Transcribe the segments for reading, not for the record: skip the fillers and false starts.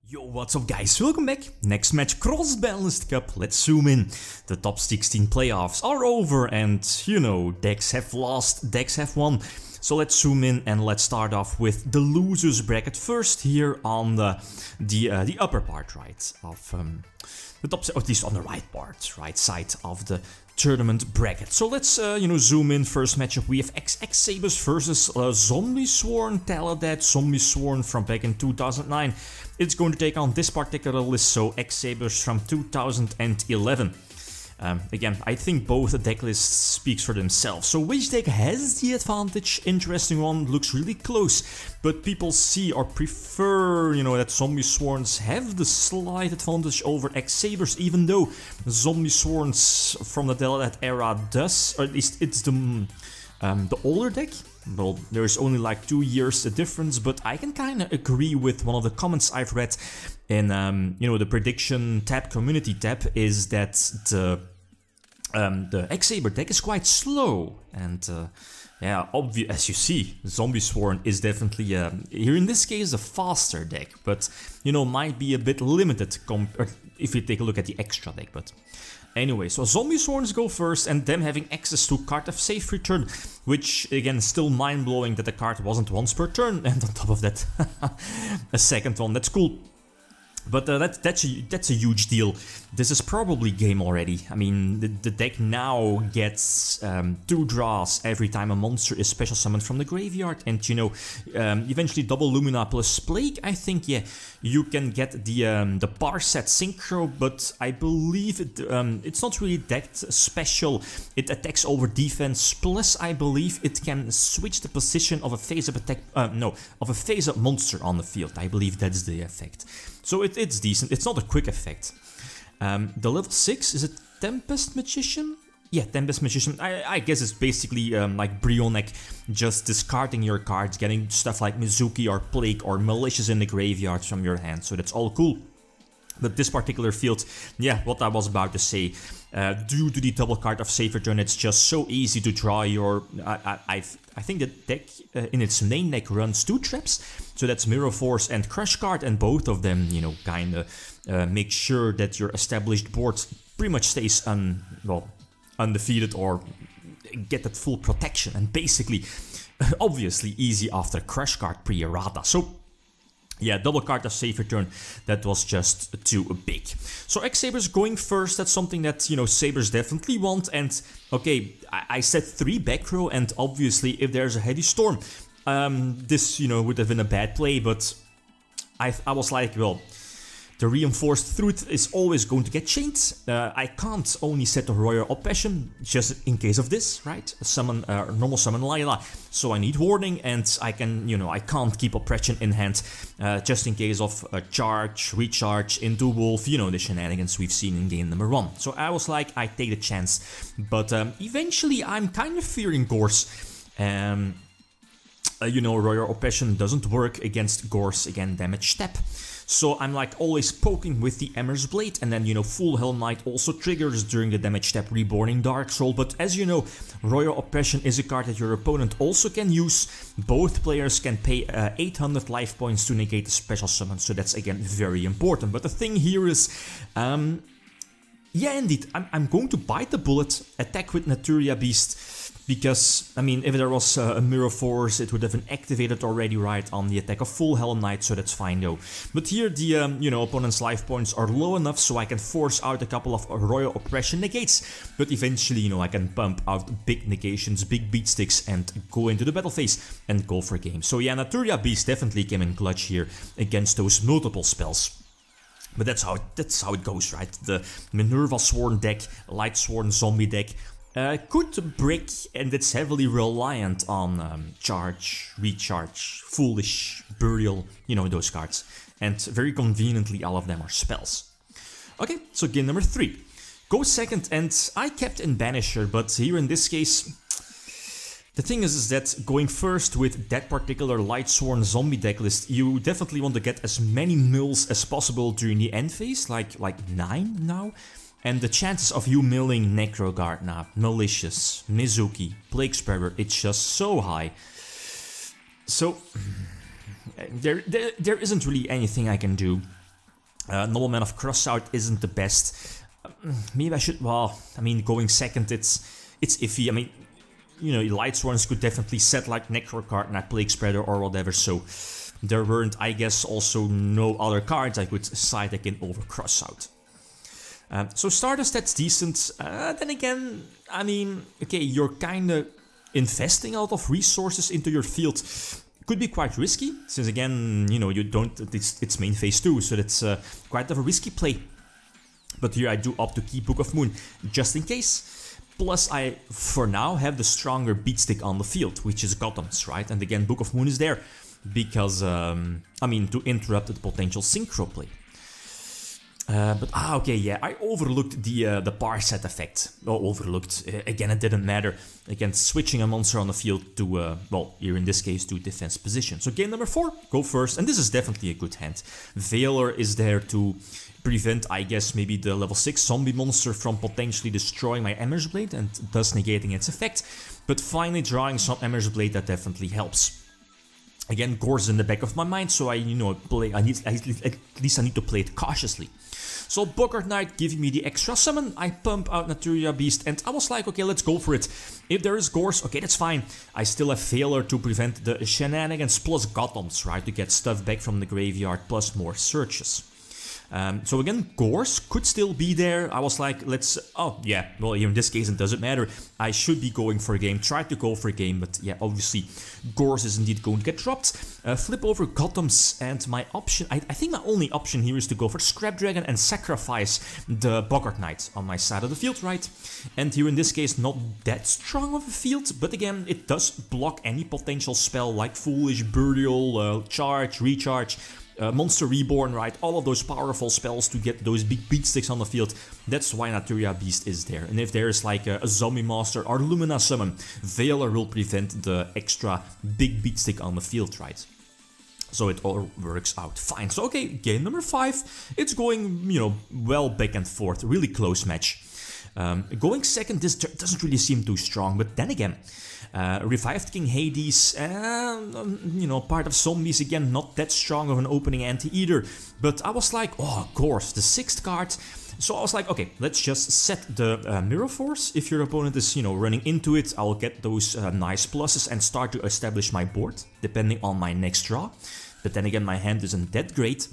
Yo, what's up guys, welcome back. Next match, Cross-Banlist Cup. Let's zoom in. The top 16 playoffs are over and, you know, decks have lost, decks have won. So let's zoom in and let's start off with the losers bracket first here on the upper part, right, of the top, or at least on the right part, right side of the tournament bracket. So let's, zoom in. First matchup, we have XX-Sabers versus Zombiesworns. Zombiesworns from back in 2009. It's going to take on this particular list, so X-Sabers from 2011. Again, I think both deck lists speaks for themselves. So which deck has the advantage? Interesting one, looks really close. But people see or prefer, that Zombiesworns have the slight advantage over X-Sabers, even though Zombiesworns from the Devianart era does, or at least it's the older deck. Well, there's only like 2 years the difference, but I can kind of agree with one of the comments I've read in, the prediction tab, community tab, is that the X-Saber deck is quite slow. And yeah, as you see, Zombiesworn is definitely, here in this case, a faster deck, but, might be a bit limited if you take a look at the extra deck, but... Anyway, so Zombiesworns go first, and them having access to card of safe return, which again is still mind-blowing that the card wasn't once per turn, and on top of that, a second one. That's cool. But that's a huge deal. This is probably game already. I mean, the deck now gets 2 draws every time a monster is special summoned from the graveyard, and eventually double Lumina plus Plague. I think, yeah, you can get the Parset Synchro, but I believe it's not really decked special. It attacks over defense. Plus, I believe it can switch the position of a face-up attack. Of a face-up monster on the field. I believe that's the effect. So it's decent. It's not a quick effect. The level 6, is it Tempest Magician? Yeah, Tempest Magician. I guess it's basically like Brionek, just discarding your cards, getting stuff like Mizuki or Plague or Malicious in the graveyard from your hand. So that's all cool. But this particular field, yeah, what I was about to say, due to the double card of safe return, it's just so easy to draw your... I think the deck in its main deck runs 2 traps, so that's Mirror Force and Crush Card, and both of them, kind of make sure that your established board pretty much stays undefeated or get that full protection, and basically, obviously easy after Crush Card pre-errata. So... yeah, double card of safe return, that was just too big. So X-Sabers going first, that's something that, Sabers definitely want. And, okay, I said 3 back row, and obviously if there's a heavy storm, this, would have been a bad play, but I was like, well... the reinforced truth is always going to get chained. I can't only set the Royal Oppression just in case of this, right? Normal summon Lila. So I need warning, and I can, I can't keep Oppression in hand just in case of a charge, recharge into Wolf, the shenanigans we've seen in game number 1. So I was like, I take the chance. But eventually I'm kind of fearing Gorse. Royal Oppression doesn't work against Gorse, again, damage step. So I'm like always poking with the Emmer's Blade, and then Full Hell Knight also triggers during the damage step Reborning Dark Soul. But as you know, Royal Oppression is a card that your opponent also can use. Both players can pay 800 life points to negate the special summon, so that's again very important. But the thing here is, yeah, indeed, I'm going to bite the bullet, attack with Naturia Beast. Because, I mean, if there was a Mirror Force, it would have been activated already, right, on the attack of Full Hell Knight, so that's fine though. But here the, opponent's life points are low enough, so I can force out a couple of Royal Oppression negates. But eventually, I can pump out big negations, big beat sticks, and go into the battle phase and go for game. So yeah, Naturia Beast definitely came in clutch here against those multiple spells. But that's how it goes, right? The Minerva Sworn deck, Light Sworn Zombie deck, could brick, and it's heavily reliant on charge, recharge, foolish, burial, those cards. And very conveniently, all of them are spells. Okay, so game number 3. Go second, and I kept in Banisher, but here in this case, the thing is that going first with that particular Light Sworn zombie deck list, you definitely want to get as many mills as possible during the end phase, like 9 now. And the chances of you milling Necro Gardener, Malicious, Mizuki, Plague Spreader, it's just so high. So, there isn't really anything I can do. Nobleman of Crossout isn't the best. Maybe I should, well, I mean, going second, it's iffy. I mean, you know, Lightsworns could definitely set like Necro card and I Plague Spreader or whatever, so there weren't, I guess, also no other cards I could side deck in over Crossout. So Stardust, that's decent. Then again, I mean, okay, you're kinda investing a lot of resources into your field. Could be quite risky, since again, you know, you don't, it's main phase 2, so that's quite of a risky play. But here I do opt to keep Book of Moon, just in case. Plus I, for now, have the stronger beatstick on the field, which is Gotham's, right? And again, Book of Moon is there, because, I mean, to interrupt the potential synchro play. But, okay, yeah, I overlooked the par set effect. Oh, overlooked. Again, it didn't matter. Again, switching a monster on the field to, well, here in this case, to defense position. So game number 4, go first, and this is definitely a good hand. Veiler is there to prevent, I guess, maybe the level 6 zombie monster from potentially destroying my Emmer's Blade and thus negating its effect. But finally drawing some Emmer's Blade, that definitely helps. Again, Gore's in the back of my mind, so at least I need to play it cautiously. So Boggart Knight giving me the extra summon, I pump out Naturia Beast, and I was like, okay, let's go for it. If there is Gores, okay, that's fine. I still have Veiler to prevent the shenanigans, plus Gothams, right, to get stuff back from the graveyard, plus more searches. So again, Gores could still be there. I was like, let's, oh yeah, well here in this case it doesn't matter. I should be going for a game, try to go for a game, but yeah, obviously Gores is indeed going to get dropped. Flip over Gothams, and my option, I think my only option here is to go for Scrap Dragon and sacrifice the Boggart Knight on my side of the field, right? And here in this case, not that strong of a field, but again, it does block any potential spell like Foolish, Burial, Charge, Recharge, Monster Reborn, right? All of those powerful spells to get those big beatsticks on the field. That's why Naturia Beast is there. And if there's like a Zombie Master or Lumina Summon, Veiler will prevent the extra big beatstick on the field, right? So it all works out fine. So okay, game number 5. It's going, you know, well back and forth. Really close match. Going second, this doesn't really seem too strong, but then again, Revived King Hades, you know, part of Zombies, again, not that strong of an opening ante either. But I was like, oh, of course, the 6th card. So I was like, okay, let's just set the Mirror Force. If your opponent is, you know, running into it, I'll get those nice pluses and start to establish my board, depending on my next draw. But then again, my hand isn't that great.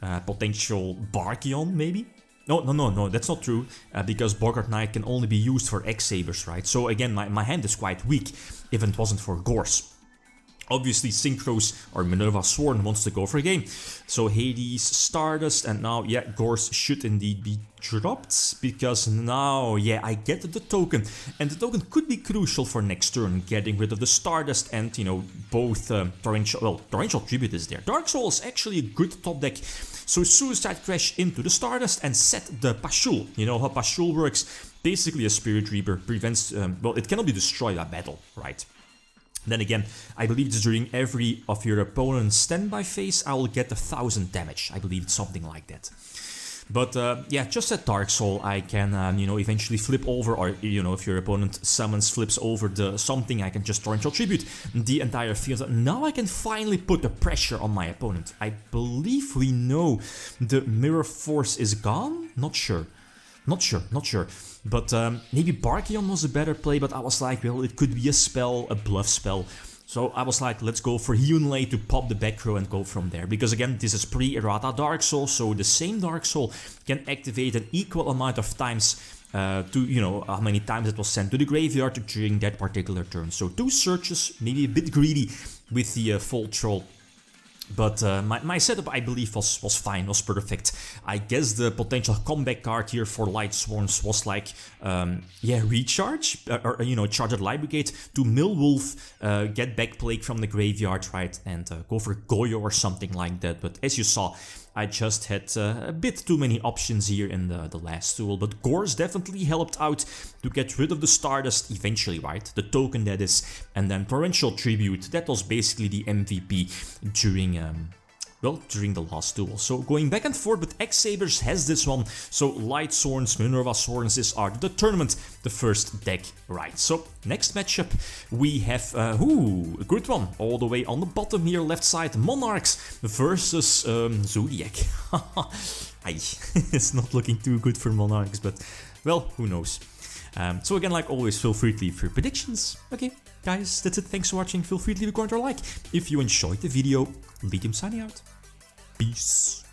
Potential Barkion, maybe? No, that's not true, because Boggart Knight can only be used for X-Sabers, right? So again, my hand is quite weak, if it wasn't for Gores. Obviously, Synchros or Minerva Sworn wants to go for a game. So Hades, Stardust, and now, yeah, Gores should indeed be dropped, because now, yeah, I get the token. And the token could be crucial for next turn, getting rid of the Stardust and, you know, both Torrential Tribute is there. Dark Soul is actually a good top deck. So Suicide Crash into the Stardust and set the Pashul. You know how Pashul works? Basically a Spirit Reaper prevents, well, it cannot be destroyed by battle, right? Then again, I believe it's during every of your opponent's standby phase, I will get 1000 damage. I believe it's something like that. But yeah, just at Dark Soul, I can, you know, eventually flip over, or, you know, if your opponent summons, flips over the something, I can just Torrential Tribute the entire field. Now I can finally put the pressure on my opponent. I believe we know the Mirror Force is gone? Not sure. Not sure. But maybe Barkion was a better play, but I was like, well, it could be a spell, a bluff spell. So I was like, let's go for Hyunlei to pop the back row and go from there. Because again, this is pre-errata Dark Soul, so the same Dark Soul can activate an equal amount of times to, you know, how many times it was sent to the graveyard during that particular turn. So 2 searches, maybe a bit greedy with the full troll. But my setup, I believe, was fine, was perfect. I guess the potential comeback card here for Lightsworns was like, yeah, recharge, or, you know, charge at Light Brigade to Millwolf, get back Plague from the graveyard, right, and go for Goyo or something like that. But as you saw, I just had a bit too many options here in the last duel, but Gores definitely helped out to get rid of the Stardust eventually, right? The token, that is, and then Torrential Tribute, that was basically the MVP during, well, during the last duel. So going back and forth, but X-Sabers has this one, so Light Sworns, Minerva Sworns are the tournament, the first deck, right? So next matchup, we have, a good one, all the way on the bottom here, left side, Monarchs versus Zodiac. It's not looking too good for Monarchs, but well, who knows. So again, like always, feel free to leave your predictions. Okay, guys, that's it. Thanks for watching. Feel free to leave a comment or like. If you enjoyed the video, Legium signing out. Peace.